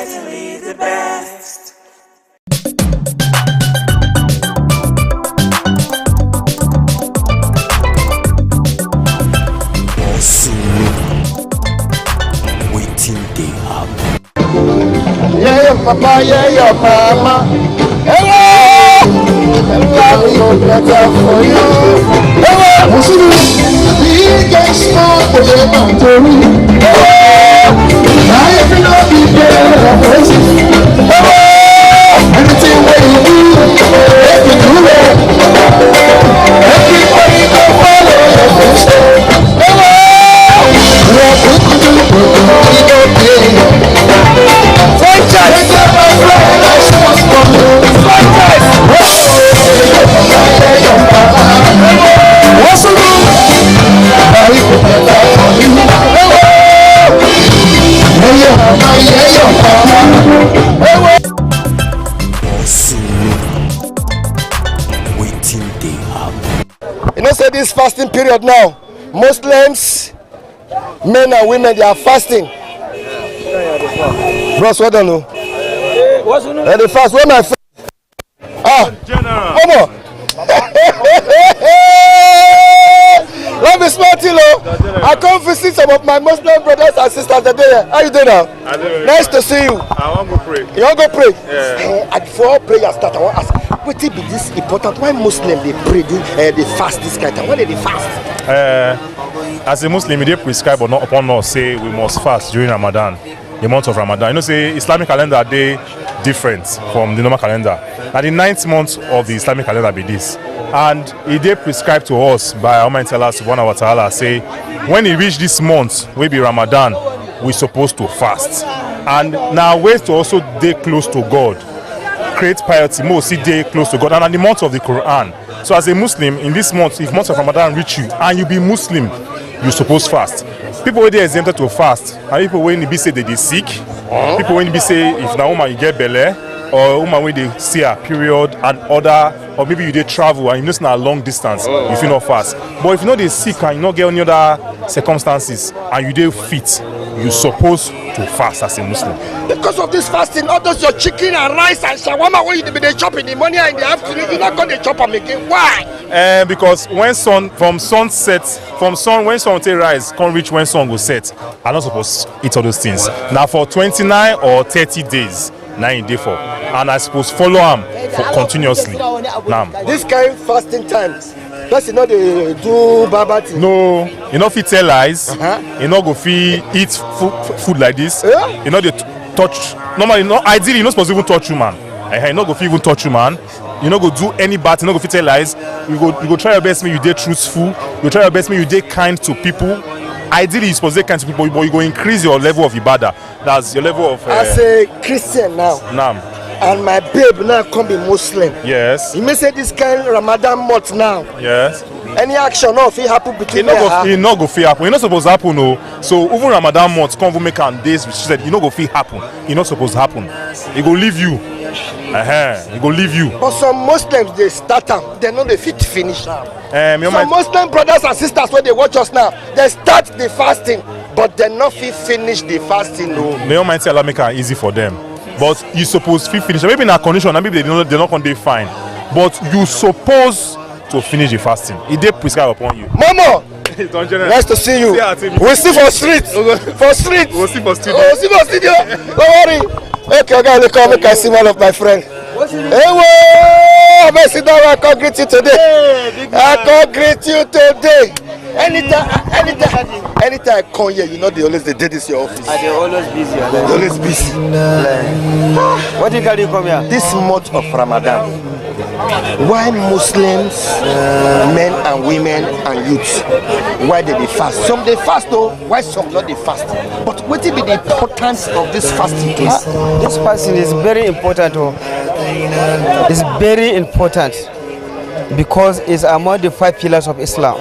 certainly the best. Waiting they happen. Yeah, your papa, yeah, your mama. Hello! Love is better for you. Hello! Big and small for your man to me. Hello! Now you can all be better. Hello! Anything that you do, if you do it, everybody go follow your footsteps. Hello! Franchise! Waiting they happen. You know, say this fasting period now, Muslims, men and women, they are fasting. Bros, what don't know? And they fast. Where my friend? Momo. Love is smart, you know. I come visit some of my Muslim brothers and sisters today. How you doing now? Nice to see you. I want to pray. You want to go pray? Yeah. And before prayer start, I want to ask, what will be this important? Why Muslim they pray, they fast this kind of time? Why do they fast? As a Muslim, they prescribe or not upon us say we must fast during Ramadan, the month of Ramadan. You know, say Islamic calendar they different from the normal calendar. Now the 9th month of the Islamic calendar be this, and it they prescribed to us by Almighty Allah Subhanahu wa Taala say when it reach this month, we be Ramadan, we supposed to fast, and now ways to also dey close to God, create piety, more see dey close to God, and the month of the Quran. So as a Muslim in this month, if month of Ramadan reach you and you be Muslim, you suppose fast. People wey dey exempted to fast and people wey be say they dey sick, people wey be say if na woman you get belle, or woman wey dey see her period and other, or maybe you dey travel and you know say na long distance, you fit not fast. But if you know dey sick and you no get any other circumstances and you dey fit, you suppose to fast as a Muslim. Because of this fasting, all those your chicken and rice and shawarma wey you dey chop in the morning and in the afternoon, you not gonna chop am again. Why? Because when sun take rise, come reach when sun go set, I not suppose eat all those things. Now for 29 or 30 days, now in day for, and I suppose follow am for continuously. Now This kind of fasting times, person know they do baba thing. no, you know fit tell lies, you know go fit eat food like this, you know they touch normally, no, ideally you not supposed to even touch human. You no go fit even touch human. You no go do any bad, you no go fit tell lies. You go try your best make you dey truthful. You try your best make you dey kind to people. Ideally you supposed to dey kind to people, but you go increase your level of ibadah. That's your level of As a Christian now, and my babe now come be Muslim. Yes. You may say this kind of Ramadan month now. Yes. Any action now if it happen between It no go fit happen. It not supposed to happen, no. So even Ramadan month come make am days which said it no go fit happen. It not supposed to happen. It go leave you. It go leave you. But some Muslims they start am, they know they fit finish now. Some Muslim brothers and sisters when they watch us now, they start the fasting, but they not fit finish the fasting. No. May Almighty Allah make it easy for them. But you suppose to finish. Maybe in a condition, and maybe they're not going to be fine. But you suppose to finish the fasting. It dey prescribed upon you. Momo, nice to see you. We'll see for street. For street. We'll see for studio. We'll see for studio. Don't worry. Okay, okay, look, make I see one of my friends. Hey, whoa! I sit down. I can't greet you today. I can't greet you today. Anytime I come here, you know they always they did this your office. They always busy. They always busy. What do you carry come here? This month of Ramadan, why Muslims, men and women and youths, why did they fast? Some they fast though, why some not they fast? But what will be the importance of this fasting case? This fasting is very important. It's very important because it's among the 5 pillars of Islam.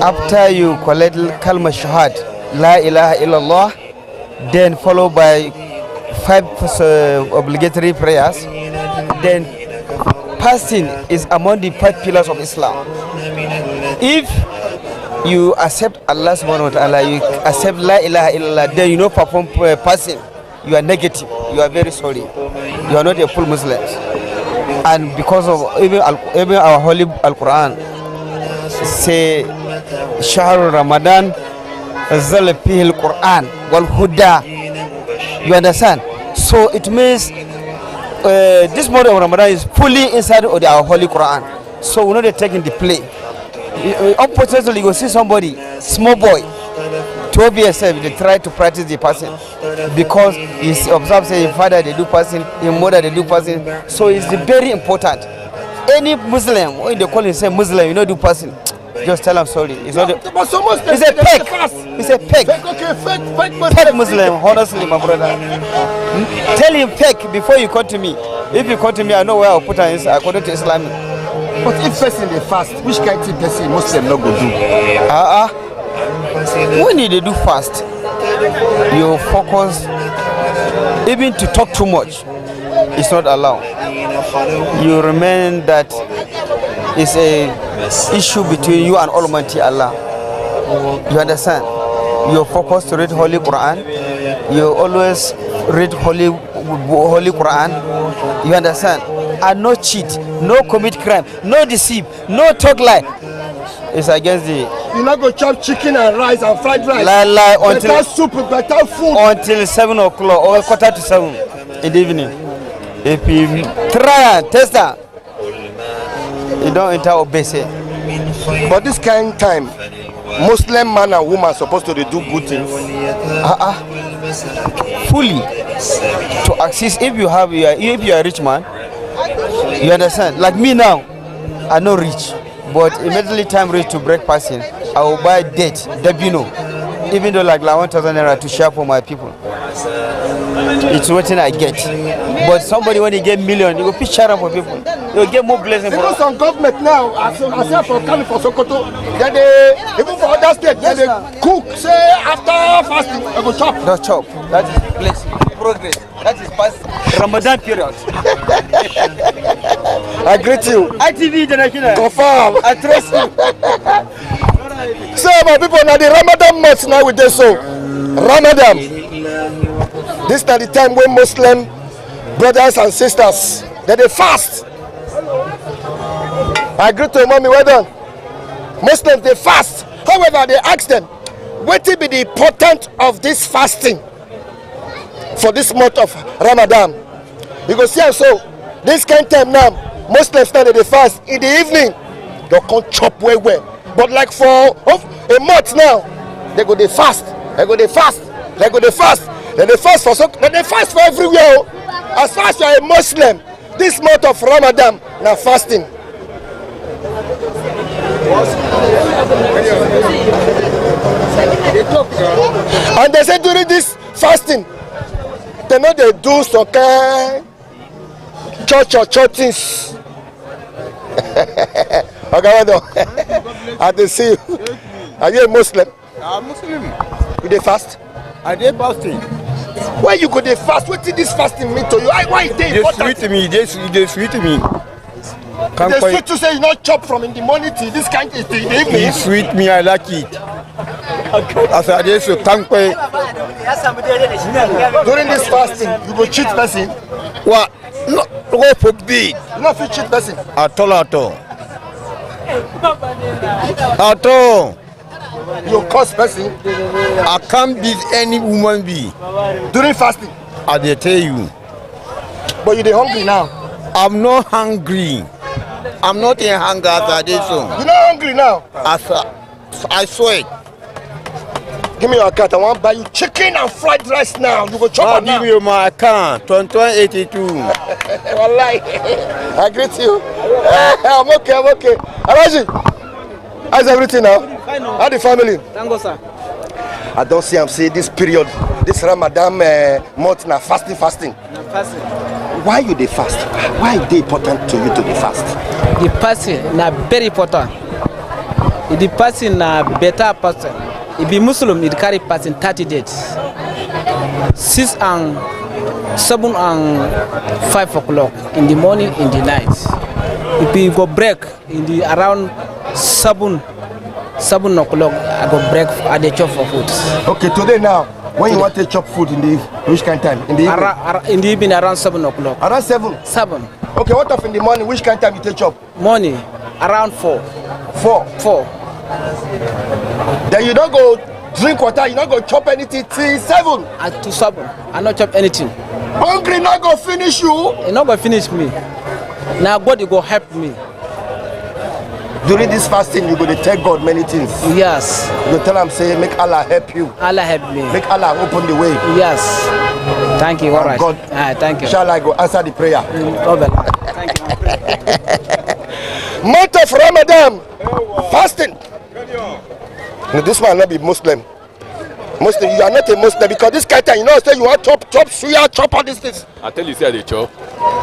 After you collect kalma shahad, la ilaha illallah, then followed by 5 obligatory prayers, then fasting is among the 5 pillars of Islam. If you accept Allah subhanahu wa ta'ala, you accept La ilaha illallah, then you know perform passing, you are negative, you are very sorry, you are not a full Muslim. And because of even our holy Al-Quran say Shahr Ramadan Zal fihi al-Quran wal huda, you understand? So it means this month of Ramadan is fully inside of our holy Quran, so we're not taking the play. Unfortunately, you will see somebody, small boy, 12 years old, they try to practice the passing because he observes his father they do passing, his mother they do passing. So it's very important. Any Muslim, when they call himself Muslim, you know, do passing, just tell him sorry. It's not. It's a peg. It's a peg. Peg Muslim, honestly, my brother. Tell him peg before you come to me. If you come to me, I know where I'll put her according to Islam. But if person dey fast, which kind of person Muslim no go do? When you do fast, you focus. Even to talk too much, it's not allowed. You remain that it's a issue between you and Almighty Allah. You understand? You focus to read Holy Quran. You always read Holy Quran. You understand? And no cheat, no commit crime, no deceive, no talk lie. It's against the. You not go chop chicken and rice and fried rice. Lie until better soup, better food. Until 7 o'clock or 7:15 in the evening. If you try and test that, you don't enter obese. But this kind of time, Muslim man and woman supposed to do good things. Fully to access. If you are a rich man, you understand. Like me now, I'm not rich, but immediately time reach to break passing, I will buy date, dabino, even though like 1,000 naira to share for my people. It's what I get. But somebody when he get million, you go pitch share for people. You will get more blessing. You know some government now, as for Kano for Sokoto, then they even for other states, they cook. Say after fasting, they go chop. Don't chop. That is blessing, progress. That is past Ramadan period. I greet you. ITV International. Confirm. I trust you. So my people, now the Ramadan month now with this so Ramadan. This is the time when Muslim brothers and sisters they fast. I greet to mommy, well done. Muslims they fast. However, they ask them, what will be the importance of this fasting for this month of Ramadan? You go see so this kind of time now, Muslims now they fast in the evening. They can't chop well. But like for a month now, they go they fast. They go they fast. They go they fast. They fast for they fast for everywhere. As far as you are a Muslim, this month of Ramadan now fasting. And they say during this fasting, they know they do some kind church things. Okay, I dey see you. Are you a Muslim? I'm Muslim. You dey fast? I dey fasting. Why you go dey fast? What did this fasting mean to you? Why is it important? They sweet me. They sweet to say you not chop from in the morning till this kind of the evening. It sweet me, I like it. As I dey so thankful. During this fasting, you go cheat person. What? No, go forbid. You not fit cheat person. At all. At all. You curse person. I can't beat any woman be. During fasting. I dey tell you. But you dey hungry now. I'm not hungry. I'm not in hunger as I dey so. You not hungry now. I swear. Give me your account. I want to buy you chicken and fried rice now. You go chop it now. Give me my account. 2282. Wallahi. I greet you. I'm okay. Araji, how's everything now? How the family? Thank you, sir. I don't see. I'm saying this period, this Ramadan month now fasting. Why you dey fast? Why is it important to you to dey fast? The person na very important. The person na better person. If be Muslim, it carry person 30 days. 6 and 7 and 5 o'clock in the morning, in the night. If you go break in the around 7 7 o'clock I go break. I dey chop for food. Okay, today now, when you want to chop food in the which kind of time? In the evening? In the evening around 7 o'clock. Around 7? 7. Okay, what of in the morning? Which kind of time you take chop? Morning around 4. 4? 4. Then you don't go drink water, you don't go chop anything till 7? At to 7. I not chop anything. Hungry not go finish you? E not go finish me. Now God go help me. During this fasting, you go to tell God many things. Yes. You go tell him, say, make Allah help you. Allah help me. Make Allah open the way. Yes. Thank you. All right. God, thank you. Shall I go answer the prayer? Thank you. Month of Ramadan, fasting. No, this man not be Muslim. Muslim, you are not a Muslim because this kind of time, you know, say you want chop suya, chop all these things. I tell you, say they chop.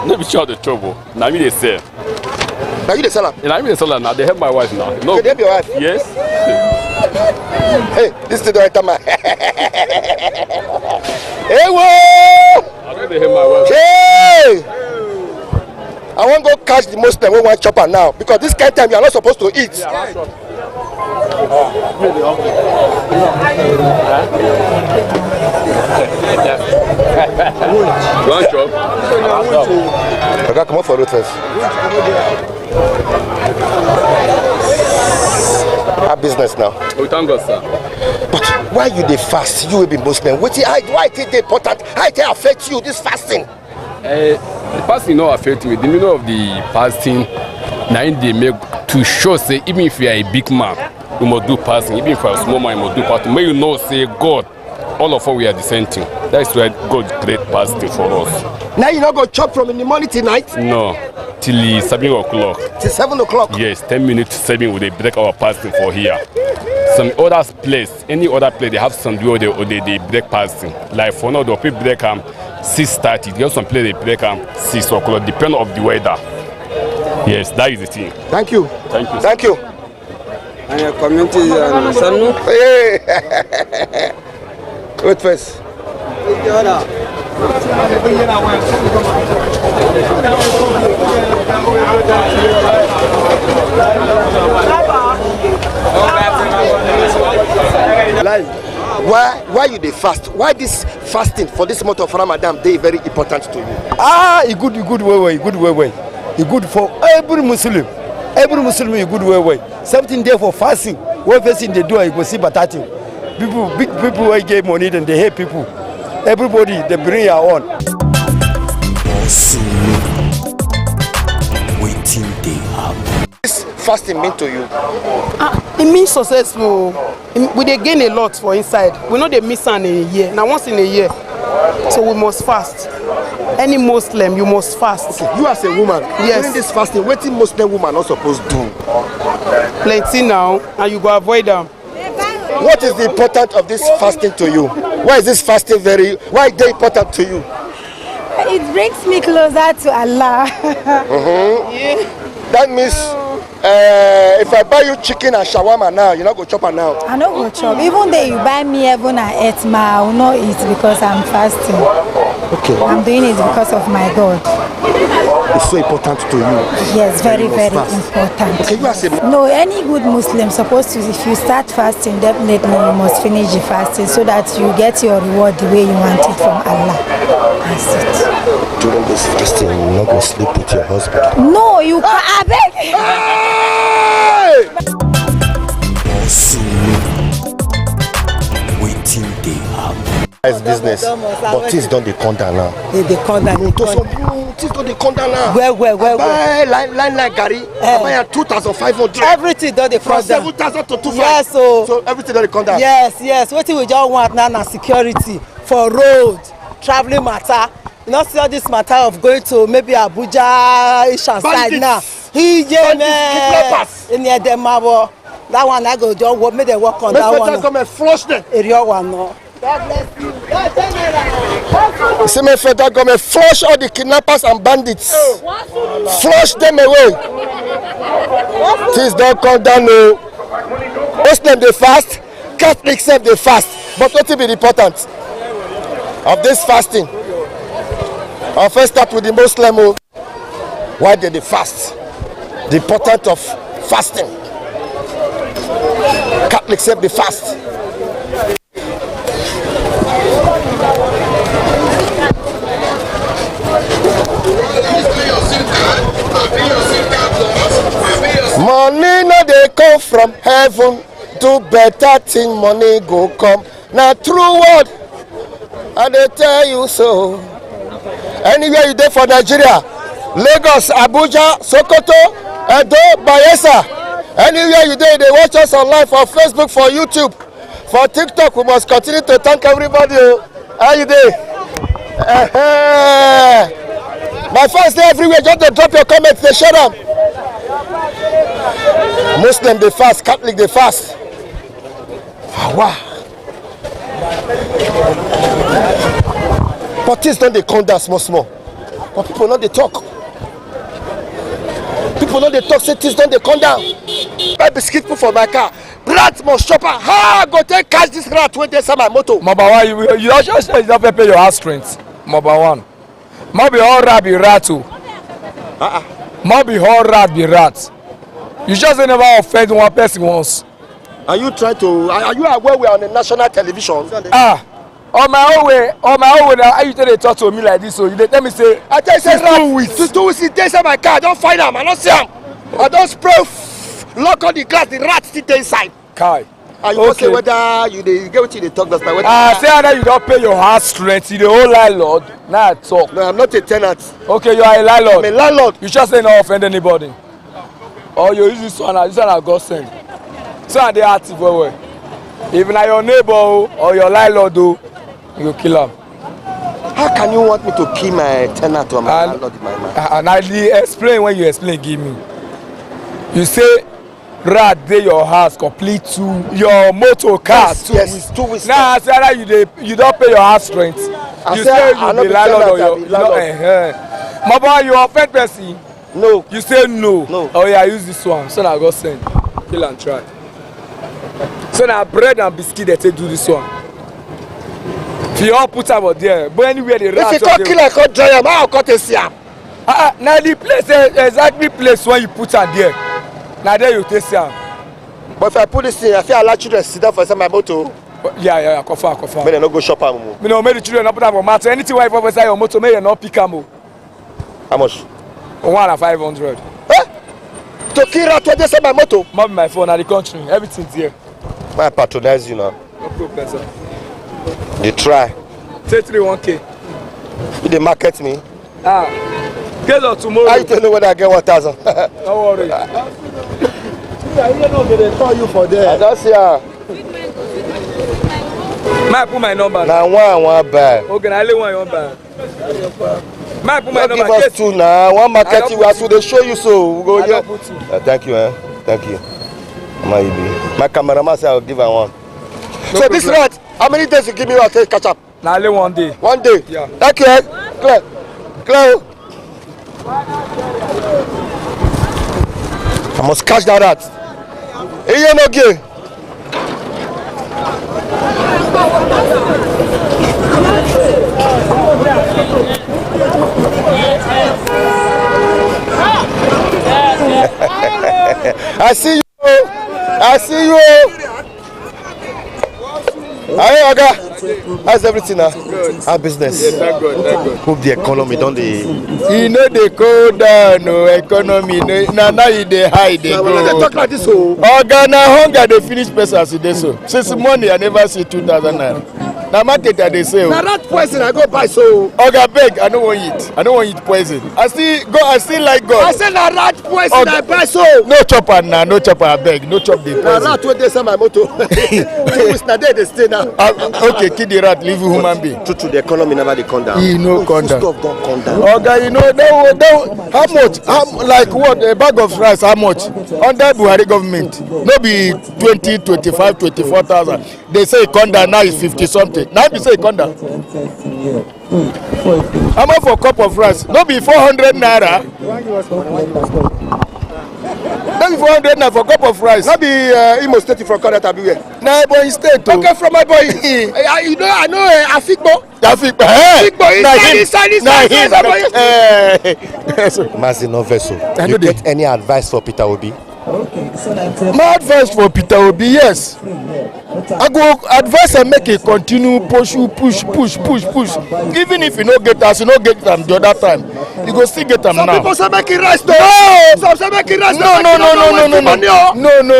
No be chop the trouble. Now me they sell. Now you the seller. Now me they sell now. They help my wife now. No. They help your wife. Yes. Hey, this is the right time. Hey, whoa! I know they help my wife. Hey! I want to go catch the Muslim when one chopper now because this kind of time you are not supposed to eat. Yeah, one chop. Okay, come on for road first. Our business now. We thank God, sir. But why you dey fast? You will be Muslim. Why it is important? How it affect you this fasting? The fasting no affect me. The meaning of the fasting, now they make to show say even if you are a big man, you must do fasting. Even if you are a small man, you must do fasting. May you know say God, all of us we are the same thing. That is why God create fasting for us. Now you not go chop from in the morning till night? No, till 7 o'clock. Till 7 o'clock? Yes, 10 minutes to 7 we they break our fasting for here. Some other place, any other place, they have some where they break fasting. Like for now, the people break 6:30. There's some place they break 6 o'clock, depending on the weather. Yes, that is the thing. Thank you. Thank you. Thank you. And your community Sanu. Hey. Wait first. Why you dey fast? Why this fasting for this month of Ramadan dey very important to you? It good way. It good for every Muslim. Every Muslim is good way. Something there for fasting. What fasting they do, you go see batati. Big people who get money and they help people. Everybody they bring your own. Waiting they happen. This fasting mean to you? It means successful. We dey gain a lot for inside. We know they miss in a year. Now once in a year, so we must fast. Any Muslim, you must fast. Okay. You as a woman, yes. During this fasting, what is Muslim woman not supposed to do? Plenty now, and you go avoid them. What is the importance of this fasting to you? Why is this fasting why is it important to you? It brings me closer to Allah. Yeah. That means if I buy you chicken and shawarma now, you're not going to chop it now? I don't go chop. Even though you buy me heaven and earth, I will not eat because I'm fasting. Okay. I'm doing it because of my God. It's so important to you. Yes, very important. Okay, you are saying. No, any good Muslim supposed to, if you start fasting, definitely you must finish the fasting so that you get your reward the way you want it from Allah. That's it. During this fasting, you're not going to sleep with your husband? No, you can't. I beg. Waiting they happen. It's business, but things don't come down now. They come down. Things don't come down now. Well. Buy line Gary. Buy 2,500. Everything don't they come down. 7,000 to 2,500. Yes, so everything don't come down. Yes. What we just want now na security for road, traveling matter. You not see all this matter of going to maybe Abuja, Ishan side now. Kidnappers. In the Demabo. That one I go just work, make them work on that one. Come and flush them. Area one no. God bless you. The same federal government flush all the kidnappers and bandits. Flush them away. Things don't come down. No. Muslim they fast, Catholics say they fast. But what will be the importance of this fasting? I'll first start with the Muslim. Why did they fast? The importance of fasting. Catholics save the fast. Money no dey come from heaven. Do better thing, money go come. Now true word, I dey tell you so. Anywhere you dey for Nigeria, Lagos, Abuja, Sokoto, Edo, Bayelsa, anywhere you dey, they watch us online for Facebook, for YouTube, for TikTok. We must continue to thank everybody. How you dey? My fans dey everywhere. Just dey drop your comments, they share them. Muslim they fast, Catholic they fast. Wow. But things don't they come down small. But people not they talk. People not they talk, say things don't they come down. Buy biscuit put for my car. Rat must chop her. How go take catch this rat when they sell my motor? Number one, you don't just say you don't pay your house rent. Number one. Maybe all rat be rat too. Maybe all rat be rat. You just never offend one person once. Are you trying to? Are you aware we are on the national television? On my own way, how you tell they talk to me like this? So you they tell me say, I tell you say rat. Since 2 weeks, they say my car. I don't find them. I don't see them. I don't spray. Lock on the glass. The rat still inside. Kai. And you okay. Say whether you get what you talk. That's like say either you don't pay your house rent, you the whole landlord. Now I talk. No, I'm not a tenant. Okay, you are a landlord. I'm a landlord. You just say not offend anybody. Or you use this one I God send. So are they active well. If na your neighbor or your landlord you go kill him. How can you want me to kill my tenant or my landlord in my mind? And I explain when you explain give me. You say rat dey your house complete to your motor car. Yes, 2 weeks. Now I say that you don't pay your house rent. You say you be landlord or your my boy you offend person. No. You say no. No. Oh yeah, use this one. So now go send. Kill and try. So now bread and biscuit they take do this one. If you all put about there, but anywhere the rat. If you can't kill I can't dry them, how can't you see them? Now the place exactly place where you put am there. Now there you take am. But if I put this in, I feel allow children sit down for inside my motor. Yeah, confirm. May they not go shop am. Me no make the children not put am for matter. Anything where you inside your motor, may you not pick am. How much? 1,500. To kill rat when they sell my motor? Mom, my phone at the country, everything's here. I patronize you now. No problem, sir. You try. Say 1K. You dey market me? Get up tomorrow. How you tell me when I get 1,000? Don't worry. They call you for there. I don't see her. May I put my number? Now one buy. Okay, I only one buy. May I put my number? Give us two now. One market you as they show you so. We go here. Thank you, Thank you. My cameraman said I'll give her one. No so problem. This rat, how many days you give me one to catch up? Now only 1 day. 1 day? Yeah. Thank you, Clear. I must catch that rat. Hey, you no gay. I see you. Hey, Oga. How's everything now? How business? Yeah, thank God. Hope the economy don't they. You know they go down, no economy. Now you they high, they go. They talk like this, so. Oga, now hunger they finish person as they so. Since morning I never see 2,000 naira. Now market that they say. Now that poison I go buy so. Oga beg, I don't want eat. I don't want eat poison. I still like God. I say na rat poison Oga, I buy so. No chopper now, no chopper I beg. No chop the poison. Na rat when they sell my motor. 2 weeks na there they stay now. Okay, kill the rat, leave human being. To the economy never they come down. He no come down. Stuff don't come down. Oga, you know how much? Like what? A bag of rice, how much? Under Buhari government, maybe 20, 25, 24,000. They say it come down now is 50 something. Now they say it come down. How much for a cup of rice? No be 400 naira. No be 400 naira for a cup of rice. No be Imo State from Canada be where? Na Ebonyi State. Okay, from my boy. I know Afikpo. Inside. Mazi no vessel. You get any advice for Peter Obi? My advice for Peter Obi, yes. I go advise and make it continue push. Even if you no get us, you no get them the other time. You go still get them now. Some people say make it rest. No. Some say make it rest. No.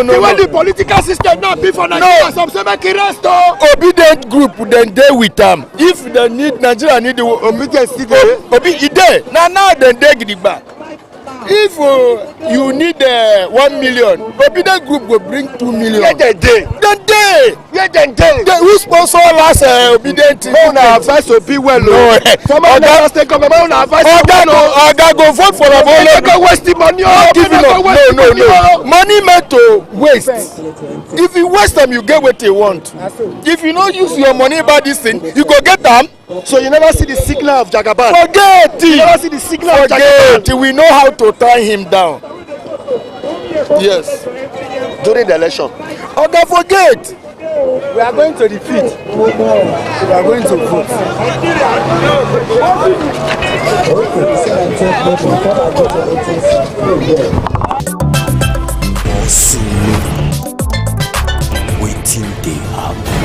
The way the political system now be for Nigeria, some say make it rest. Obedient group then dey with them. If they need Nigeria need the obedient still Obi e dey. Now then dey gidigba. If you need 1 million, Obedient Group will bring 2 million. Yeah, they dey. Who sponsor last Obedient? No, na advice to be well. No, some of them stay come. No, na advice to be well. Oga go vote for a They go waste the money. No. Money meant to waste. If you waste them, you get what you want. If you don't use your money about this thing, you go get them. So you never see the signal of Jagaban. Forget it. You never see the signal of Jagaban. Forget it. We know how to tie him down. Yes. During the election. Okay, forget. We are going to defeat. We are going to vote. Waiting they happen.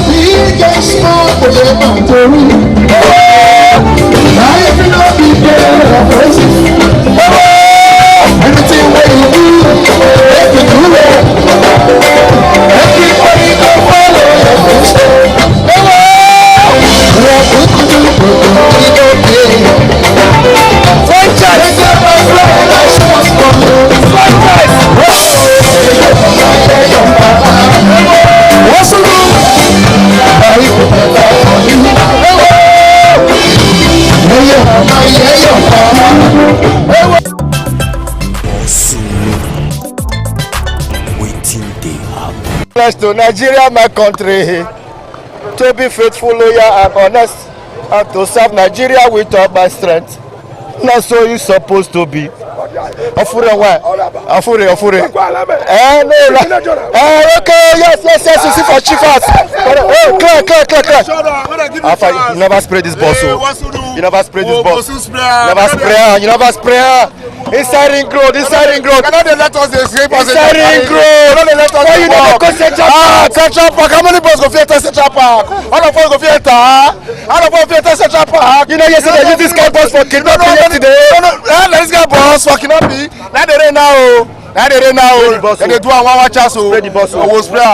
Big and small for the mountain. Now if you know be there, anything that you do, if you do it, everybody go follow your footsteps. To Nigeria, my country, to be faithful, loyal, and honest, and to serve Nigeria with all my strength. Not so you supposed to be. Afure. Okay, yes, you see for chiefs. Clear. You never spray this boss. You never spray this boss. You never spray. Inside ring road. Cannot they let us escape us inside ring road? Cannot they let us you never go Central Park. Central Park. How many boys go fit enter Central Park? All of us go fit enter. All of us fit enter Central Park. You know yesterday you use this guy boss for kidnapping yesterday. This guy boss for kidnapping. Now they rain now. They dey do one chance. Spray the boss. We'll spray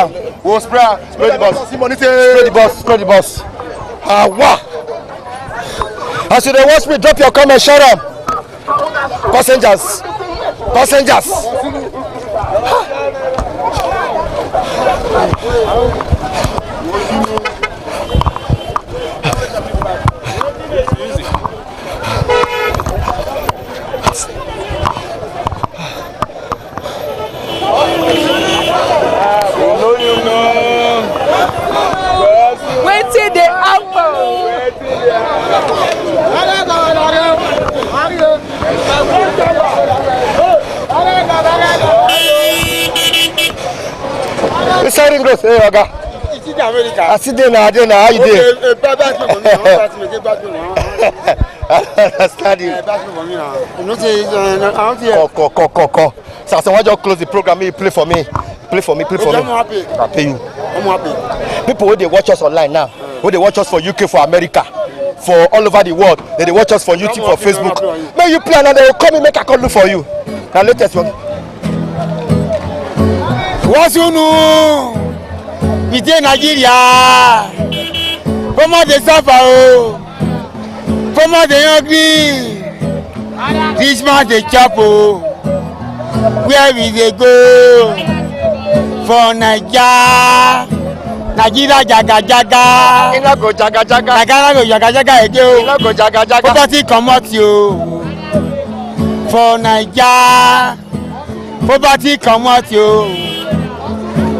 the boss. Spray the boss. Wow. As you dey watch me, drop your comment, shut up. Passengers. Wetin dey happen? Inside ring road, hey Oga. I sit there now, how you dey? Understand you. Come. So why just close the program? You play for me. I'm happy. I pay you. I'm happy. People who they watch us online now, who they watch us for UK, for America, for all over the world, they watch us for YouTube, for Facebook. May you play and they will come and make a call look for you. Now latest one. What's you know? We dey Nigeria. Come dey suffer o. Come dey hungry. This man dey chop o. Where we dey go? For Naija. Nigeria jaga. You no go jaga. Nigeria go jaga again o. You no go jaga. Poverty comot yo. For Naija. Poverty comot yo.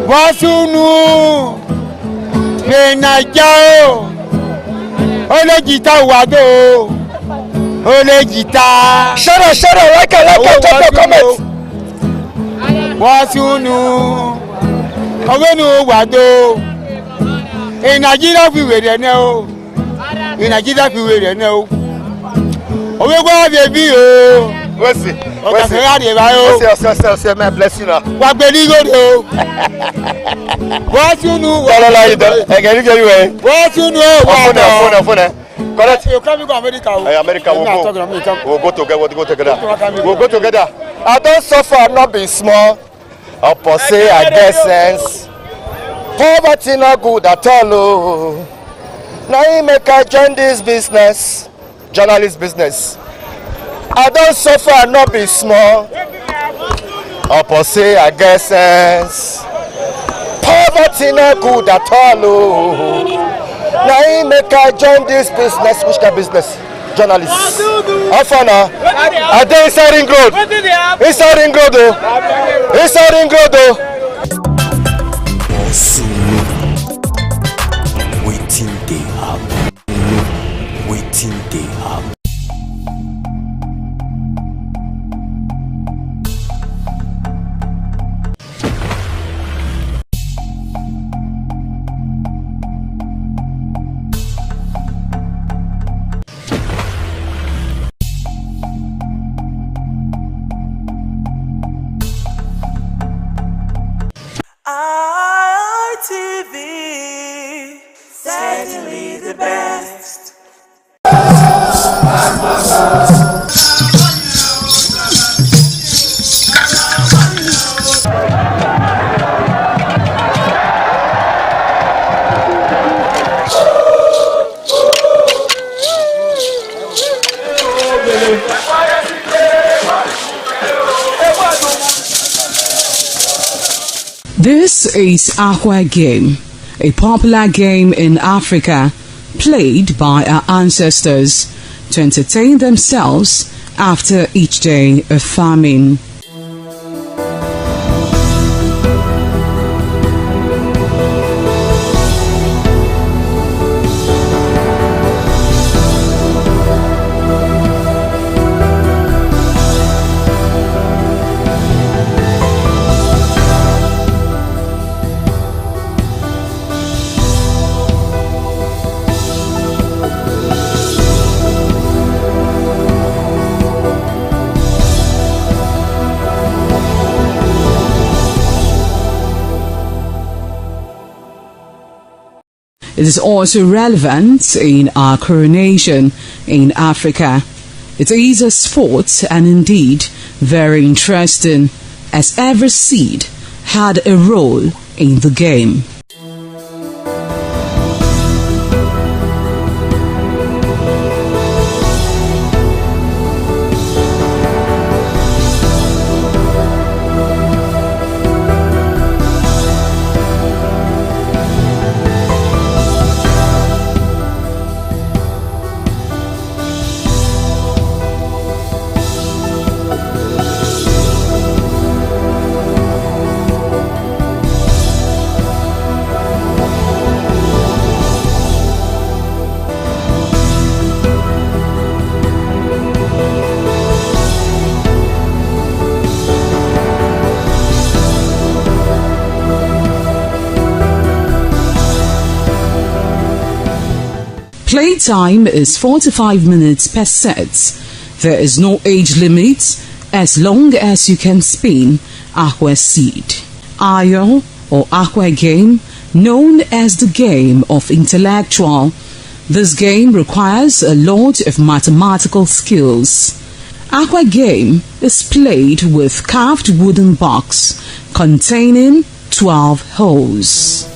Wasunu le Naija o. Ole jita wado. Ole jita. Shut up, like talk your comment. Wasunu Owenu wado. In Nigeria fi were ne o. In Nigeria fi were ne o. Owe gwa baby o. What's it? What's it? What's it? Man, bless you now. What be legal though? What you know? What you know? Phone. Correct. You come to America. America we'll go together. We'll go together. I don't suffer, not be small. Or per se, I guess sense. Poverty not good at all. Oh. Now you make I join this business, journalist business. I don't suffer, not be small. Or per se, I guess sense. Poverty not good at all. Oh. Now he make I join this business. Which kind of business? Journalist. How far now? I dey inside Ring Road. Inside Ring Road though. Inside Ring Road though. Waiting they up. Waiting they up. ITV, certainly the best. This is Aqua Game, a popular game in Africa played by our ancestors to entertain themselves after each day of farming. It is also relevant in our coronation in Africa. It is a sport and indeed very interesting, as every seed had a role in the game. Playtime is 45 minutes per set. There is no age limit as long as you can spin Aqua Seed. Ayo or Aqua Game, known as the game of intellectual. This game requires a lot of mathematical skills. Aqua Game is played with carved wooden box containing 12 holes.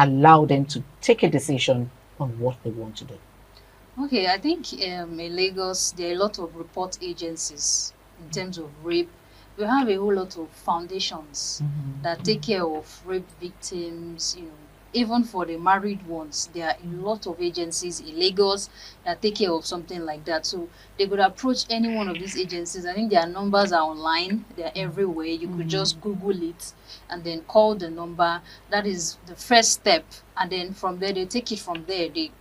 allow them to take a decision on what they want to do? Okay, I think in Lagos there are a lot of report agencies in terms of rape. We have a whole lot of foundations that take care of rape victims, even for the married ones. There are a lot of agencies in Lagos that take care of something like that. So they could approach any one of these agencies. I think their numbers are online. They're everywhere. You could just Google it and then call the number. That is the first step. And then from there, they take it from there. They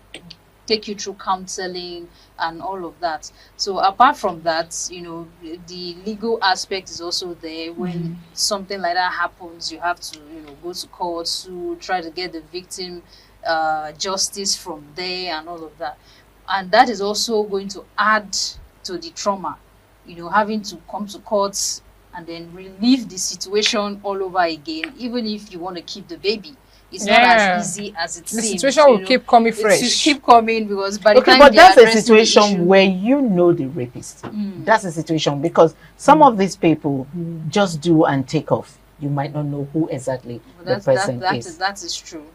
take you through counseling and all of that. So apart from that, the legal aspect is also there. When something like that happens, you have to, go to court, sue, try to get the victim justice from there and all of that. And that is also going to add to the trauma, having to come to court and then relive the situation all over again, even if you want to keep the baby. It's not as easy as it seems. The situation will keep coming fresh. It will keep coming because by the time but that's a addressing the situation issue, where you know the rapist. That's a situation because some of these people just do and take off. You might not know who exactly the person is. That is true.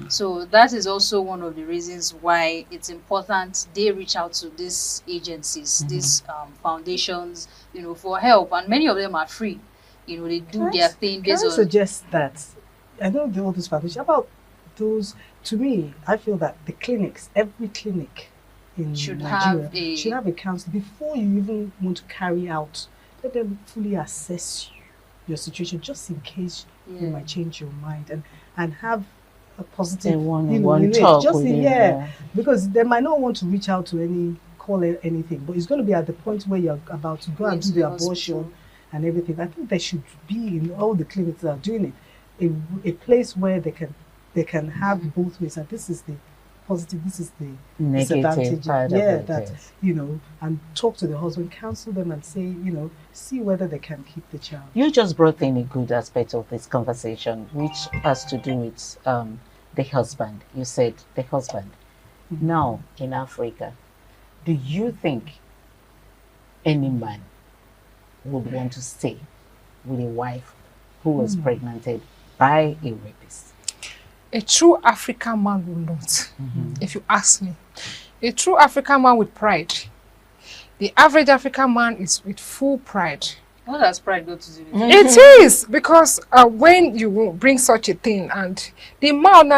So that is also one of the reasons why it's important they reach out to these agencies, these foundations, for help. And many of them are free. They do their thing based on... Can I suggest that? I know all those foundations. About those, to me, I feel that the clinics, every clinic in Nigeria should have a counselor before you even want to carry out. Let them fully assess your situation, just in case you might change your mind and have a positive one talk just with because they might not want to reach out to call it anything, but it's going to be at the point where you're about to go and do the abortion and everything. I think there should be in all the clinics that are doing it. A place where they can have both ways, and this is the positive, this is the negative part and talk to the husband, counsel them, and say, see whether they can keep the child. You just brought in a good aspect of this conversation, which has to do with the husband. You said the husband. Now in Africa, do you think any man would want to stay with a wife who was pregnanted by a rapist? A true African man will not, if you ask me. A true African man with pride. The average African man is with full pride. What does pride go to do with it? It is, because when you bring such a thing, and the man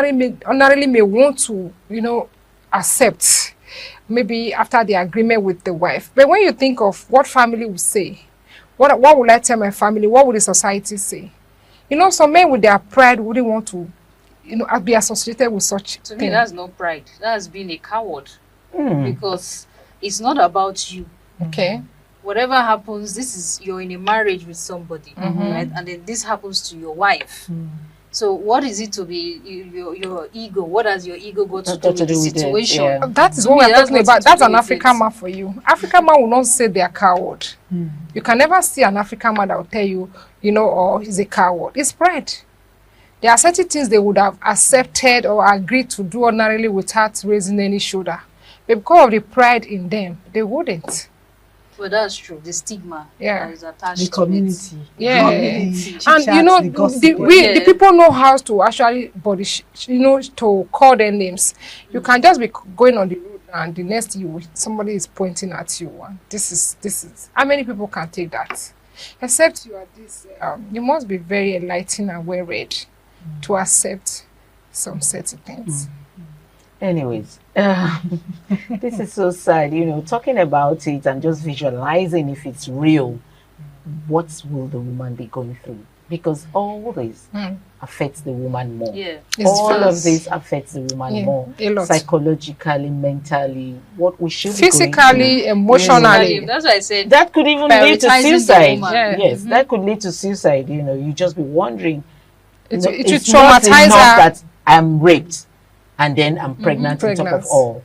ordinarily may want to, accept, maybe after the agreement with the wife. But when you think of what family will say, what will I tell my family? What will the society say? Some men with their pride wouldn't want to, be associated with such To thing. me, that's not pride. That's being a coward. Because it's not about you. Okay. Whatever happens, you're in a marriage with somebody, right? And then this happens to your wife. So what is it to be your ego? What has your ego got to do with the situation? That is what we're talking about. That's an African man for you. African man will not say they're coward. You can never see an African man that will tell you, he's a coward. It's pride. There are certain things they would have accepted or agreed to do ordinarily without raising any shoulder. But because of the pride in them, they wouldn't. Well, that's true. The stigma that is attached the community. to it. And the people know how to actually to call their names. You can just be going on the road and the next somebody is pointing at you. And this is how many people can take that? Except you are this. You must be very enlightened and well read to accept some certain things. Anyways, this is so sad, talking about it and just visualizing if it's real, what will the woman be going through? Because all this affects the woman more. All of this affects the woman more. Psychologically, mentally, what we should physically, emotionally. That's why I said that could even lead to suicide. Yes, that could lead to suicide. You just be wondering. It will traumatize her. That I'm raped and then I'm pregnant on top of all.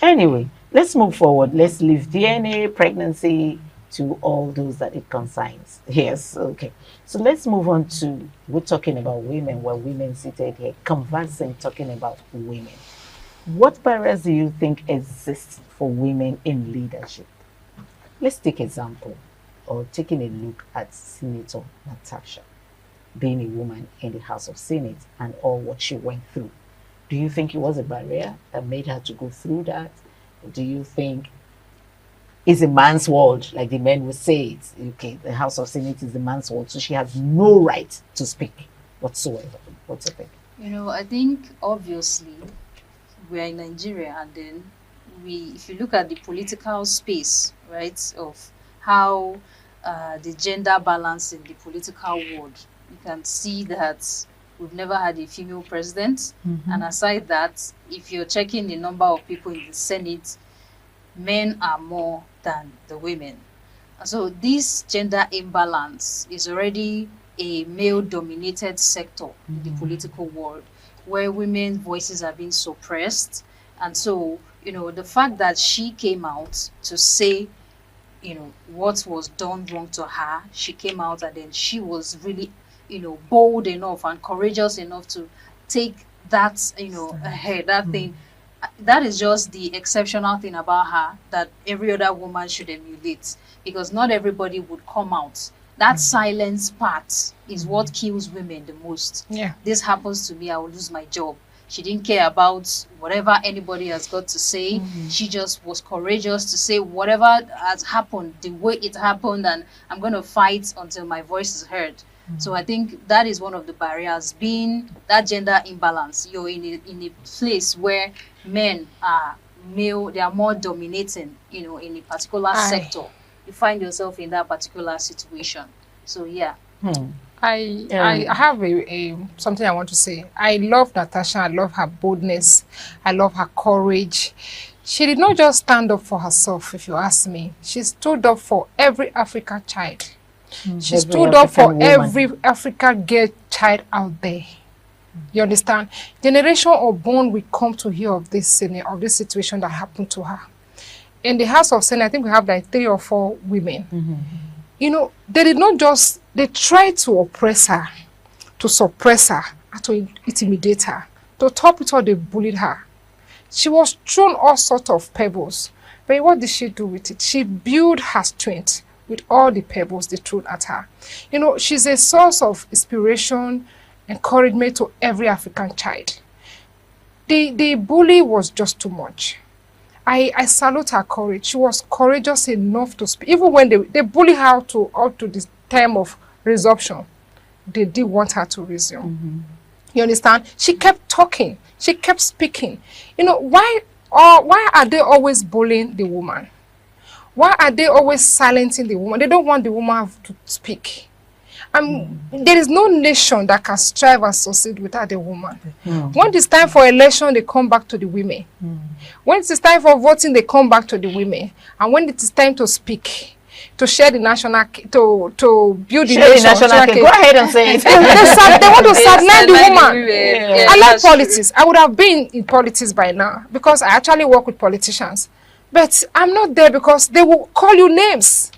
Anyway, let's move forward. Let's leave DNA, pregnancy to all those that it concerns. Yes, okay. So let's move on to, we're talking about women, we're women seated here, conversing, talking about women. What barriers do you think exist for women in leadership? Let's take example, or taking a look at Senator Natasha. being a woman in the House of Senate and all what she went through. Do you think it was a barrier that made her to go through that? Do you think it's a man's world, like the men would say it? Okay, the House of Senate is the man's world, so she has no right to speak whatsoever. What's your think? You know, I think obviously we are in Nigeria, and then if you look at the political space, right, of how the gender balance in the political world, you can see that we've never had a female president. And aside that, if you're checking the number of people in the Senate, men are more than the women. And so this gender imbalance is already a male-dominated sector in the political world, where women's voices are being suppressed. And so, you know, the fact that she came out to say, you know, what was done wrong to her, she came out and then she was really, you know, bold enough and courageous enough to take that, you know, ahead, that thing. That is just the exceptional thing about her that every other woman should emulate, because not everybody would come out. That silence part is what kills women the most. Yeah. This happens to me, I will lose my job. She didn't care about whatever anybody has got to say. She just was courageous to say whatever has happened, the way it happened, and I'm going to fight until my voice is heard. So I think that is one of the barriers, being that gender imbalance. You're in a place where men are male, they are more dominating, you know, in a particular sector. You find yourself in that particular situation. So yeah. I have a something I want to say. I love Natasha. I love her boldness. I love her courage. She did not just stand up for herself, if you ask me. She stood up for every African child. She stood up for every African girl child out there. You understand? Generation unborn will come to hear of this situation that happened to her. In the House of Senate, I think we have like 3 or 4 women. You know, they did not just, they tried to oppress her, to suppress her, to intimidate her. To top it all, they bullied her. She was thrown all sorts of pebbles. But what did she do with it? She built her strength with all the pebbles they threw at her. You know, she's a source of inspiration, encouragement to every African child. The bully was just too much. I salute her courage. She was courageous enough to speak. Even when they bully her up to the time of resumption, they did want her to resume. You understand? She kept talking. She kept speaking. You know, why are they always bullying the woman? Why are they always silencing the woman? They don't want the woman to speak. There is no nation that can strive and succeed without a woman. When it's time for election, they come back to the women. When it is time for voting, they come back to the women. And when it is time to speak, to share the national, to build the national cake. Go ahead and say it. They want to sideline the woman. I like politics. I would have been in politics by now because I actually work with politicians. But I'm not there because they will call you names.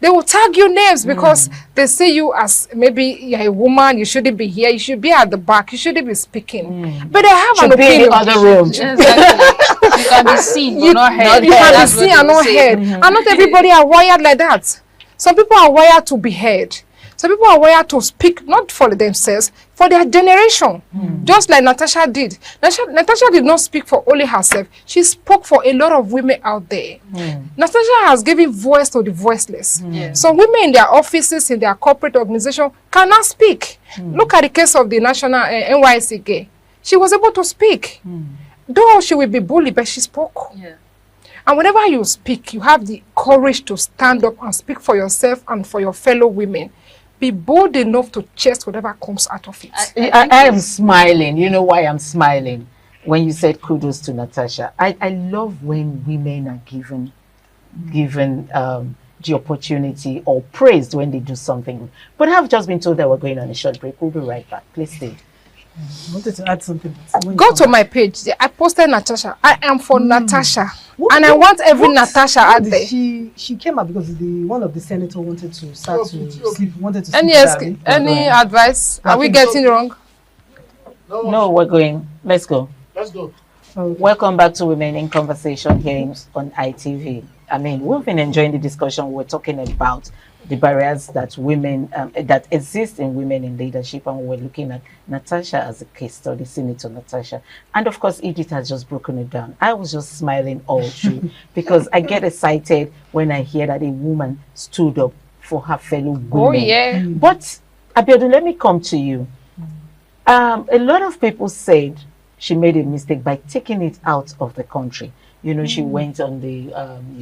They will tag you names because they see you as maybe you're a woman, you shouldn't be here, you should be at the back, you shouldn't be speaking. But they have an opinion. In the other room. Exactly. You can be seen, but not heard. You can be seen and not heard. And not everybody are wired like that. Some people are wired to be heard. Some people are wired to speak, not for themselves, for their generation. Just like Natasha did. Natasha did not speak for only herself. She spoke for a lot of women out there. Natasha has given voice to the voiceless. Some women in their offices, in their corporate organization, cannot speak. Look at the case of the national NYSC gay. She was able to speak. Though she will be bullied, but she spoke. And whenever you speak, you have the courage to stand up and speak for yourself and for your fellow women. Be bold enough to chase whatever comes out of it. I am smiling. You know why I'm smiling? When you said kudos to Natasha. I love when women are given the opportunity or praised when they do something. But I've just been told that we're going on a short break. We'll be right back. Please stay. I wanted to add something. Go to my page. I posted Natasha. I am for Natasha. And I want every Natasha out there. She came out because one of the senators wanted to start to sleep. Any advice? Are we getting wrong? No, we're going. Let's go. Let's go. Okay. Welcome back to Women in Conversation here on ITV. I mean, we've been enjoying the discussion. We're talking about the barriers that women that exist in women in leadership, and we're looking at Natasha as a case study, Senator Natasha, and of course Edith has just broken it down. I was just smiling all through because I get excited when I hear that a woman stood up for her fellow women. Oh yeah. But Abiodun, let me come to you. A lot of people said she made a mistake by taking it out of the country. You know, she went on the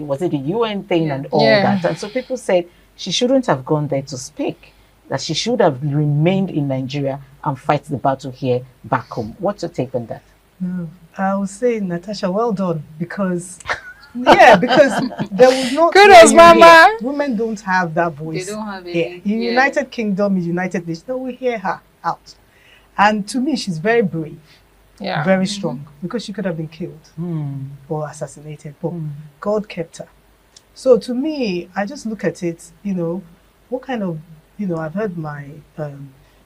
was it the UN thing and all that, and so people said she shouldn't have gone there to speak, that she should have remained in Nigeria and fight the battle here back home. What's your take on that? No, I would say, Natasha, well done, because because there was not kudos, Mama. Women don't have that voice. They don't have it. In United Kingdom, in United Nations, no, we hear her out. And to me, she's very brave, very strong, because she could have been killed or assassinated, but God kept her. So to me, I just look at it, you know, what kind of, you know, I've heard my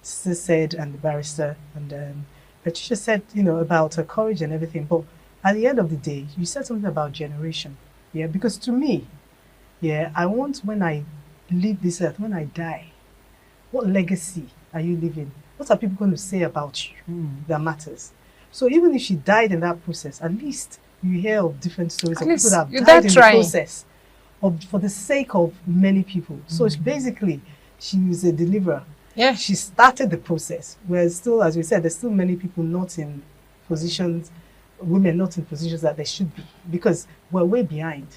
sister said, and the barrister, and Patricia said, you know, about her courage and everything, but at the end of the day, you said something about generation, because to me, I want, when I leave this earth, when I die, what legacy are you leaving? What are people going to say about you that matters? So even if she died in that process, at least you hear of different stories of people that have died in the process for the sake of many people. So basically, she was a deliverer. Yeah. She started the process, where still, as we said, there's still many people not in positions, women not in positions that they should be, because we're way behind.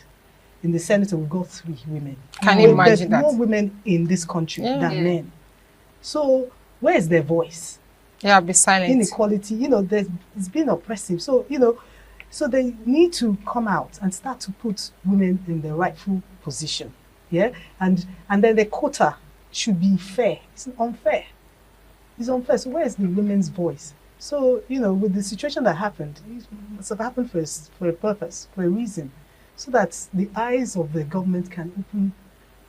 In the Senate, we've got 3 women. Can you imagine that? There's more women in this country than men. So where is their voice? Yeah, be silent. Inequality, you know, it's been oppressive. So, you know, so they need to come out and start to put women in the rightful position. And then the quota should be fair. It's unfair. It's unfair. So where is the women's voice? So, you know, with the situation that happened, it must have happened for a purpose, for a reason, so that the eyes of the government can open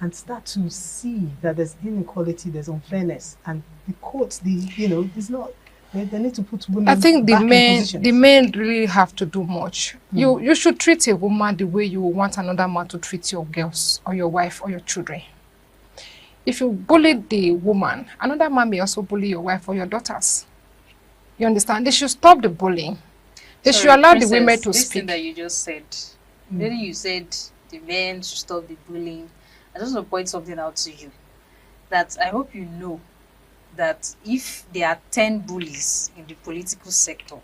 and start to see that there's inequality, there's unfairness, and the courts, it's not. They need to put women. I think back in positions. the men really have to do much. You should treat a woman the way you want another man to treat your girls or your wife or your children. If you bully the woman, another man may also bully your wife or your daughters. You understand? They should stop the bullying. They should allow the women to this speak. Thing that you just said, maybe you said the men should stop the bullying. I just want to point something out to you, that I hope you know that if there are 10 bullies in the political sector,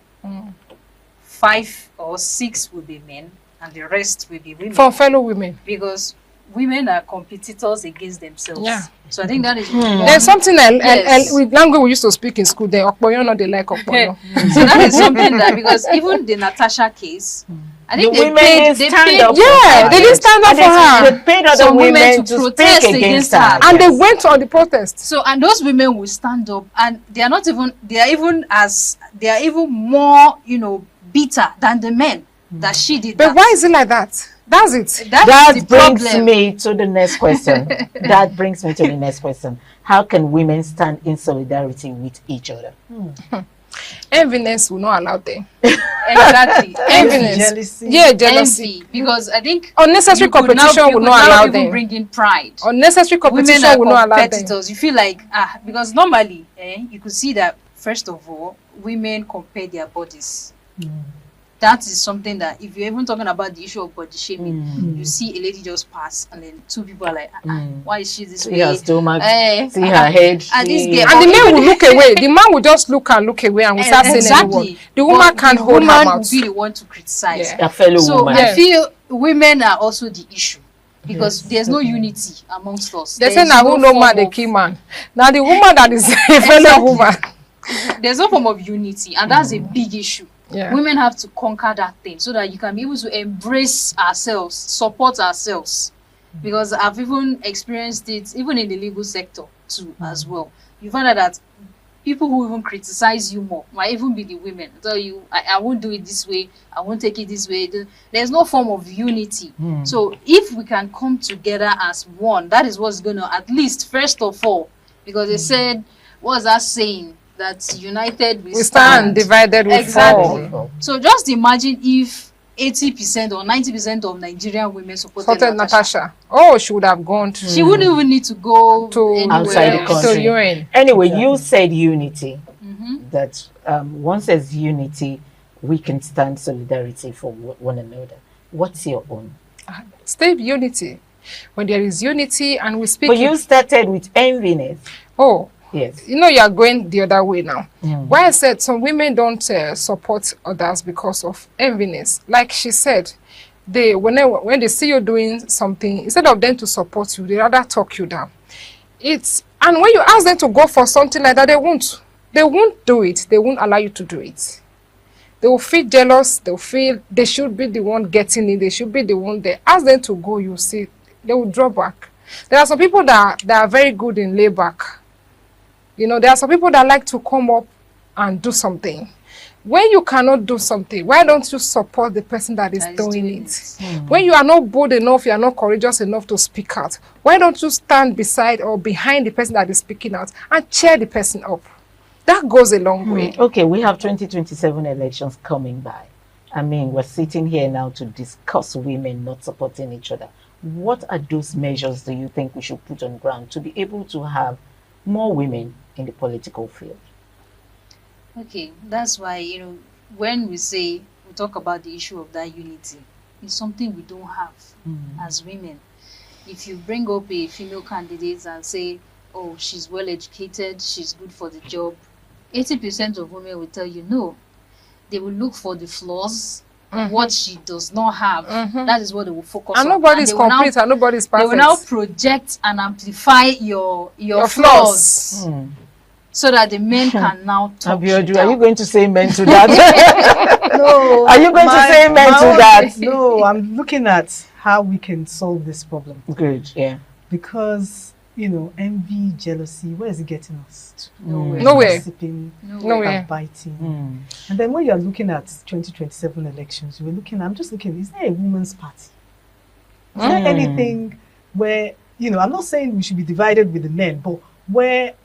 5 or 6 will be men and the rest will be women. For fellow women. Because women are competitors against themselves. Yeah. So I think that is There's something with language we used to speak in school, they okpoyo, not they like okpoyo. So that is something that, because even the Natasha case, I think the women didn't stand up. Yeah, they didn't stand up for her. They paid other women to protest against her. And they went on the protest. So, and those women will stand up, and they are even more, you know, bitter than the men that she did. But why is it like that? That's it. That brings me to the next question. That brings me to the next question. How can women stand in solidarity with each other? Enviness will not allow them. Exactly. Enviness. Jealousy. Yeah, jealousy. Envy, because I think unnecessary competition will not allow them. Bring in pride. Unnecessary competition will not allow them. Competitors. You feel like because normally, you could see that first of all, women compare their bodies. That is something that, if you're even talking about the issue of body shaming, you see a lady just pass, and then 2 people are like, why is she this way? See her stomach, see her head. And the man will look away. The man will just look away and will start saying anyone. The woman can't hold her mouth. The woman will be the one to criticize. A fellow woman. I feel women are also the issue, because there's no unity amongst us. They say now who no man the key man. Now the woman that is a fellow woman. There's no form of unity, and that's a big issue. Yeah. Women have to conquer that thing so that you can be able to embrace ourselves, support ourselves. Because I've even experienced it, even in the legal sector too, as well. You find out that people who even criticize you more might even be the women. Tell you, I won't do it this way, I won't take it this way. There's no form of unity. So if we can come together as one, that is what's going to, at least first of all, because they said, what's that saying? That united we stand, divided we fall. So just imagine if 80% or 90% of Nigerian women supported Natasha. Oh, she would have gone to... She wouldn't even need to go to outside the country. To UN. Anyway, you said unity. That one says unity, we can stand solidarity for one another. What's your own? Stay unity. When there is unity and we speak... But you started with enviness. Oh. Yes. You know, you are going the other way now. Why I said some women don't support others because of enviness. Like she said, when they see you doing something, instead of them to support you, they rather talk you down. And when you ask them to go for something like that, they won't. They won't do it. They won't allow you to do it. They will feel jealous. They'll feel they should be the one getting it. They should be the one there. Ask them to go, you see, they will draw back. There are some people that are very good in layback. You know, there are some people that like to come up and do something. When you cannot do something, why don't you support the person that is doing it? When you are not bold enough, you are not courageous enough to speak out, why don't you stand beside or behind the person that is speaking out and cheer the person up? That goes a long way. Okay, we have 2027 elections coming by. I mean, we're sitting here now to discuss women not supporting each other. What are those measures do you think we should put on ground to be able to have more women in the political field? Okay, that's why, you know, when we talk about the issue of that unity, it's something we don't have as women. If you bring up a female candidate and say, oh, she's well educated, she's good for the job, 80% of women will tell you no. They will look for the flaws, what she does not have. That is what they will focus on. Nobody's complete and nobody's perfect. They will now project and amplify your flaws. So that the men can now talk. Abiodun, are you going to say amen to that? No. Are you going to say amen to that? No, I'm looking at how we can solve this problem. Good, yeah. Because, you know, envy, jealousy, where is it getting us? Nowhere. Nowhere. Biting. And then when you're looking at 2027 elections, I'm just looking, is there a women's party? Is there anything where, you know, I'm not saying we should be divided with the men, but where,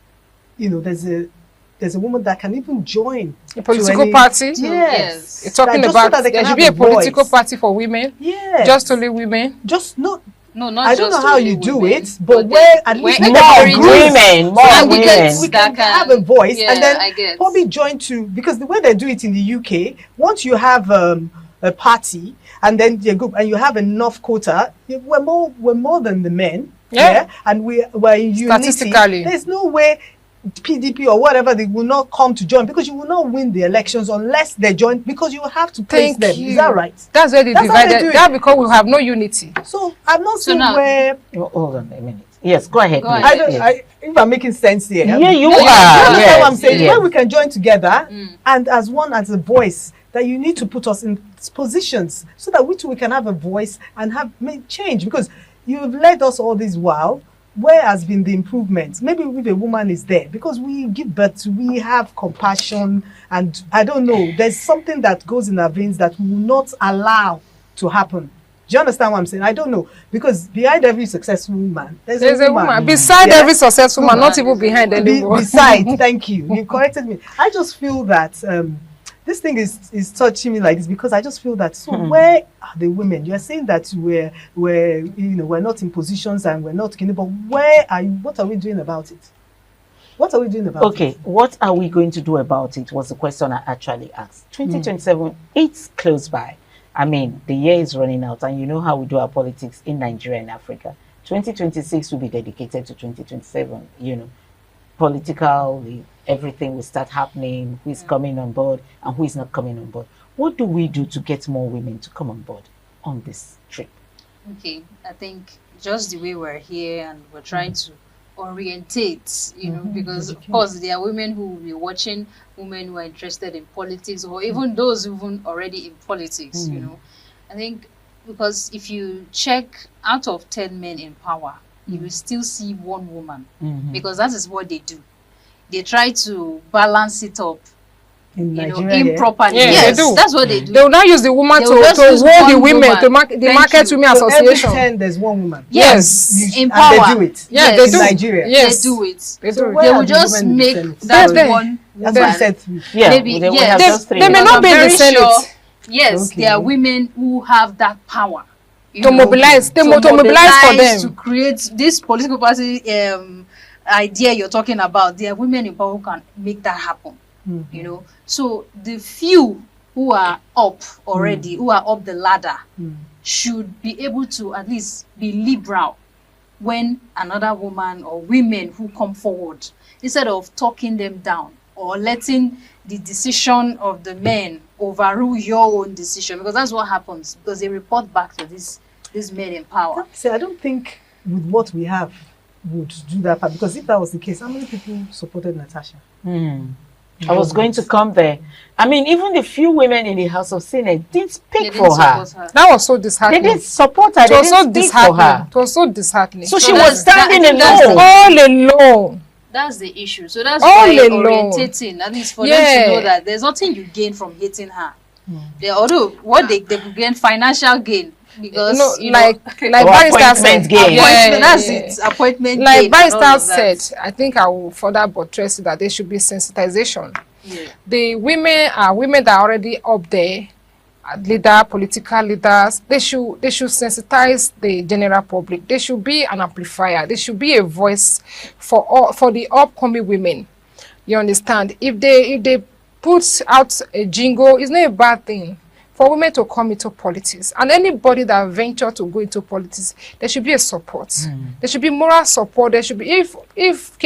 you know, there's a woman that can even join a political party. Yes. You're talking about so there should be a political party for women. Yes. Just only women. Just not. No, not I just don't know how you do women, it, but where at least more women, we can have a voice and then probably join to, because the way they do it in the UK, once you have a party and then you group and you have enough quota, we're more than the men. Yeah. And we're in unity. Statistically, there's no way PDP or whatever, they will not come to join, because you will not win the elections unless they join, because you will have to place them. Is that right? That's where they divided. That's because we have no unity. So I'm not saying where. Hold on a minute. Yes, go ahead. If I'm making sense here. Yeah, you are. That's what I'm saying. Where we can join together and as a voice, that you need to put us in positions so that we can have a voice and make change, because you've led us all this while. Where has been the improvement? Maybe if a woman is there, because we give birth, we have compassion, and I don't know, there's something that goes in our veins that we will not allow to happen. Do you understand what I'm saying? I don't know, because behind every successful man, there's a woman. Beside every successful man, not even behind anyone. Beside, thank you. You corrected me. I just feel that this thing is touching me like this, because I just feel that, where are the women? You're saying that we're not in positions and we're not kidding, but what are we doing about it? What are we doing about it? Okay, what are we going to do about it was the question I actually asked. 2027, it's close by. I mean, the year is running out, and you know how we do our politics in Nigeria and Africa. 2026 will be dedicated to 2027, you know. Politically, everything will start happening, who is coming on board and who is not coming on board. What do we do to get more women to come on board on this trip? Okay, I think just the way we're here and we're trying to orientate, you know, because of course there are women who will be watching, women who are interested in politics, or even those who are already in politics, you know. I think because if you check, out of 10 men in power, you will still see one woman, because that is what they do. They try to balance it up, improperly. Yes, they do. That's what they do. They will not use the woman to hold the women, to the market women association. Every 10 there's one woman. Yes, in power. And they do it. Yeah, they do. In Nigeria. Yes, they do it. They will just make that one. That's what I said. Maybe they may not be in the Senate. Yes, there are women who have that power. To mobilize for them. To create this political party idea you're talking about. There are women in power who can make that happen. You know, so the few who are up already, who are up the ladder, should be able to at least be liberal when another woman or women who come forward, instead of talking them down or letting the decision of the men overrule your own decision, because that's what happens, because they report back to these men in power. I don't think with what we have would do that part, because if that was the case, how many people supported Natasha? I was going to come there. I mean, even the few women in the House of Senate didn't speak for her. That was so disheartening. They didn't support her. They didn't speak for her. It was so disheartening. So she was standing alone. All alone. That's the issue. So that's why orientating, at least for them to know that there's nothing you gain from hating her. Although what they could gain financial gain, because like Barrister said, that's it. Appointment like Barrister said, I think I will further buttress that there should be sensitization. The women are women that are already up there, political leaders. They should sensitize the general public. They should be an amplifier. They should be a voice for the upcoming women. You understand? If they put out a jingle, it's not a bad thing for women to come into politics. And anybody that venture to go into politics, there should be a support. There should be moral support. There should be, if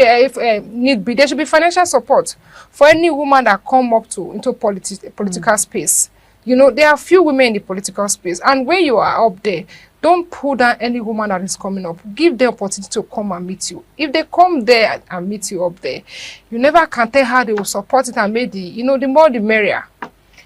need be, there should be financial support for any woman that come up into political space. You know, there are few women in the political space, and when you are up there, don't pull down any woman that is coming up. Give them opportunity to come and meet you. If they come there and meet you up there, you never can tell how they will support it and make the more the merrier.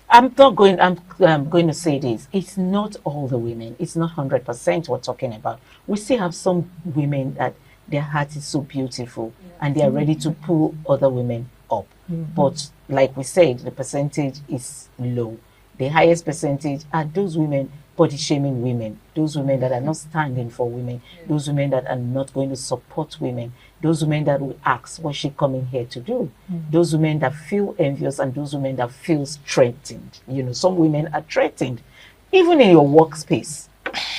I'm going to say this. It's not all the women. It's not 100% we're talking about. We still have some women that their heart is so beautiful and they are ready to pull other women up. But like we said, the percentage is low. The highest percentage are those women, body shaming women, those women that are not standing for women, those women that are not going to support women, those women that will ask, what's she coming here to do? Those women that feel envious and those women that feel threatened. You know, some women are threatened. Even in your workspace.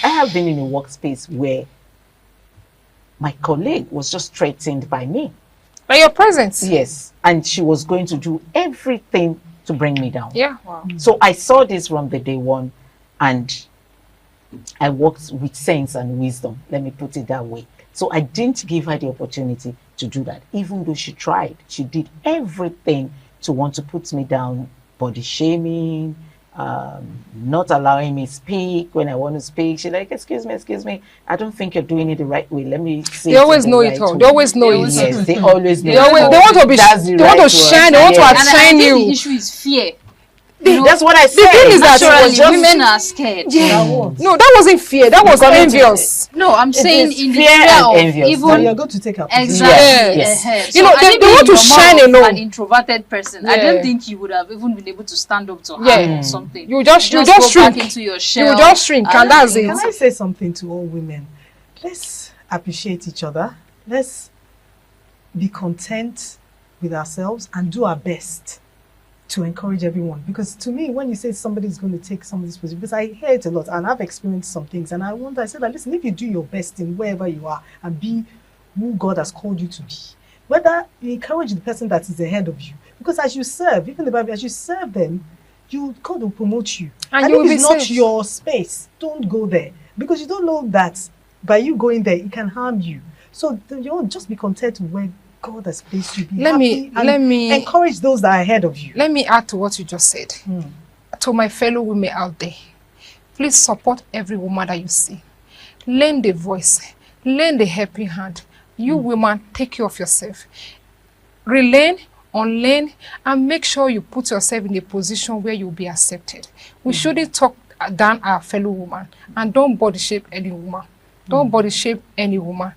I have been in a workspace where my colleague was just threatened by me. By your presence? Yes. And she was going to do everything to bring me down. Yeah. Wow. So I saw this from the day one, and I worked with sense and wisdom. Let me put it that way. So I didn't give her the opportunity to do that, even though she tried. She did everything to want to put me down, body shaming, not allowing me speak when I want to speak. She's like, excuse me, I don't think you're doing it the right way. Let me see. They always know it all. They always know it. Yes, they always know. They want to be. They want to shine. They want to outshine you. The issue is fear. That's what I said. The thing is that women are scared. No, that wasn't fear. That was envious. No, I'm saying in the fear and envious. Even you're going to take up. Exactly. Yes. You know, they want to shine alone. An introverted person, I don't think you would have even been able to stand up to her or something. You just go shrink back into your shell. You just shrink, and that's it. Can I say something to all women? Let's appreciate each other. Let's be content with ourselves and do our best to encourage everyone. Because to me, when you say somebody's going to take some of this position, because I hear it a lot and I've experienced some things, and I said that, listen, if you do your best in wherever you are and be who God has called you to be, whether you encourage the person that is ahead of you, because as you serve, even the Bible, as you serve them, God will promote you. And if it's not your space, don't go there, because you don't know that by you going there, it can harm you. So just be content where God has placed you. Let me encourage those that are ahead of you. Let me add to what you just said. To my fellow women out there, please support every woman that you see. Lend a voice, lend a helping hand. You women, take care of yourself. Relearn, unlearn, and make sure you put yourself in a position where you'll be accepted. We shouldn't talk down our fellow woman, and don't body shape any woman. Don't body shape any woman.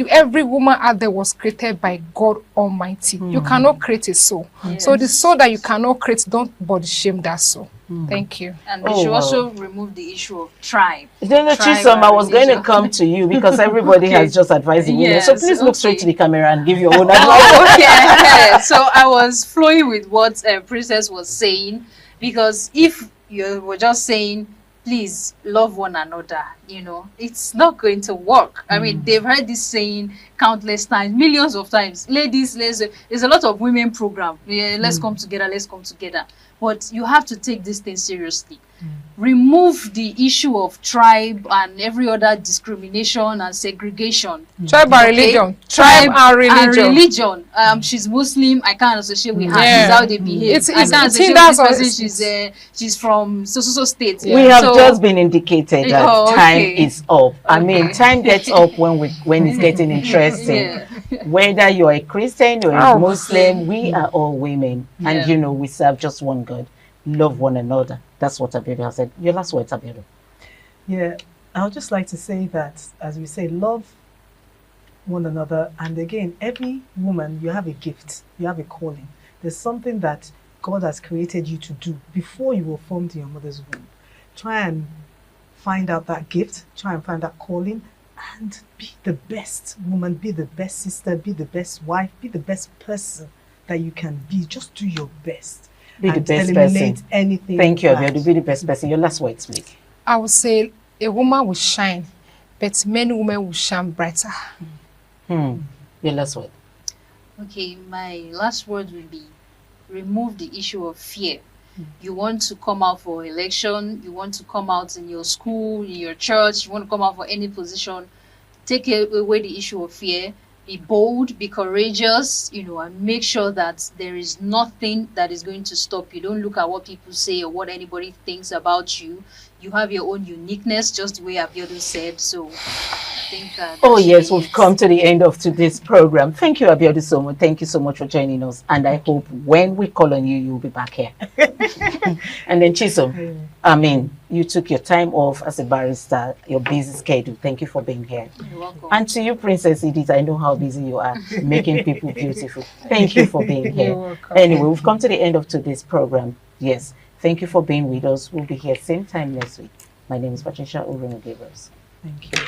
Every woman out there was created by God Almighty. You cannot create a soul. So the soul that you cannot create, don't body shame that soul. Thank you. And they should also remove the issue of tribe. Chisom, I was going to come to you because everybody has just advised the women. So please look straight to the camera and give your own advice. So I was flowing with what Princess was saying, because if you were just saying, please love one another, it's not going to work. I mean, they've heard this saying countless times, millions of times. Ladies, there's a lot of women program. Yeah, let's come together, let's come together. But you have to take this thing seriously. Remove the issue of tribe and every other discrimination and segregation. Tribe and religion. Tribe and religion. She's Muslim. I can't associate with her. This is how they behave. I can't associate with this person. She's from so state. We have just been indicated that time is up. I mean, time gets up when it's getting interesting. Whether you're a Christian or a Muslim, we are all women, and we serve just one God. Love one another. That's what Abiodun has said. Your last words, Abiodun. Yeah, I would just like to say that, as we say, love one another. And again, every woman, you have a gift, you have a calling. There's something that God has created you to do before you were formed in your mother's womb. Try and find out that gift, try and find that calling, and be the best woman, be the best sister, be the best wife, be the best person that you can be. Just do your best. Be the best eliminate person. Anything. Thank you, Abiodun. Be the best person. Your last words, please. I would say a woman will shine, but many women will shine brighter. Your last word. Okay, my last word will be remove the issue of fear. You want to come out for election, you want to come out in your school, in your church, you want to come out for any position, take away the issue of fear. Be bold, be courageous, and make sure that there is nothing that is going to stop you. Don't look at what people say or what anybody thinks about you. You have your own uniqueness, just the way Abiodun said. So I think oh yes, we've come to the end of today's program. Thank you, Abiodun, so much. Thank you so much for joining us. And I hope when we call on you, you'll be back here. And then Chisom, I mean, you took your time off as a barrister, your busy schedule. Thank you for being here. You're welcome. And to you, Princess Edith, I know how busy you are making people beautiful. Thank you for being here. Anyway, we've come to the end of today's program. Yes, thank you for being with us. We'll be here same time next week. My name is Patricia Urunu-Gabriels. Thank you.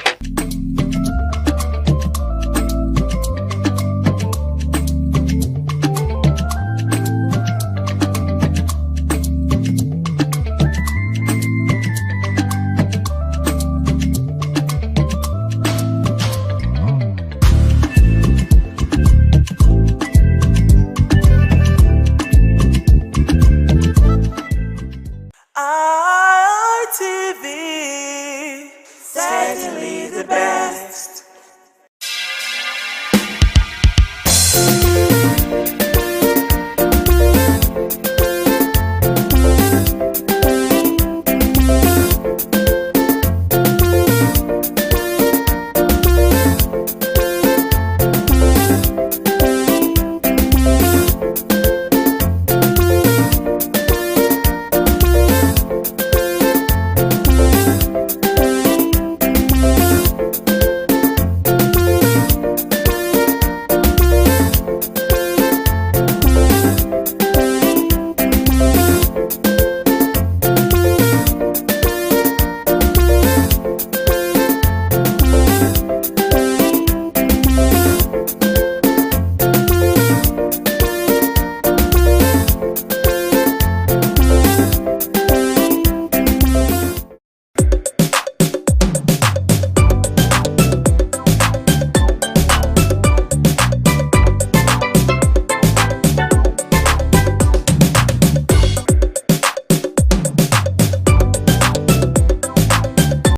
Ah.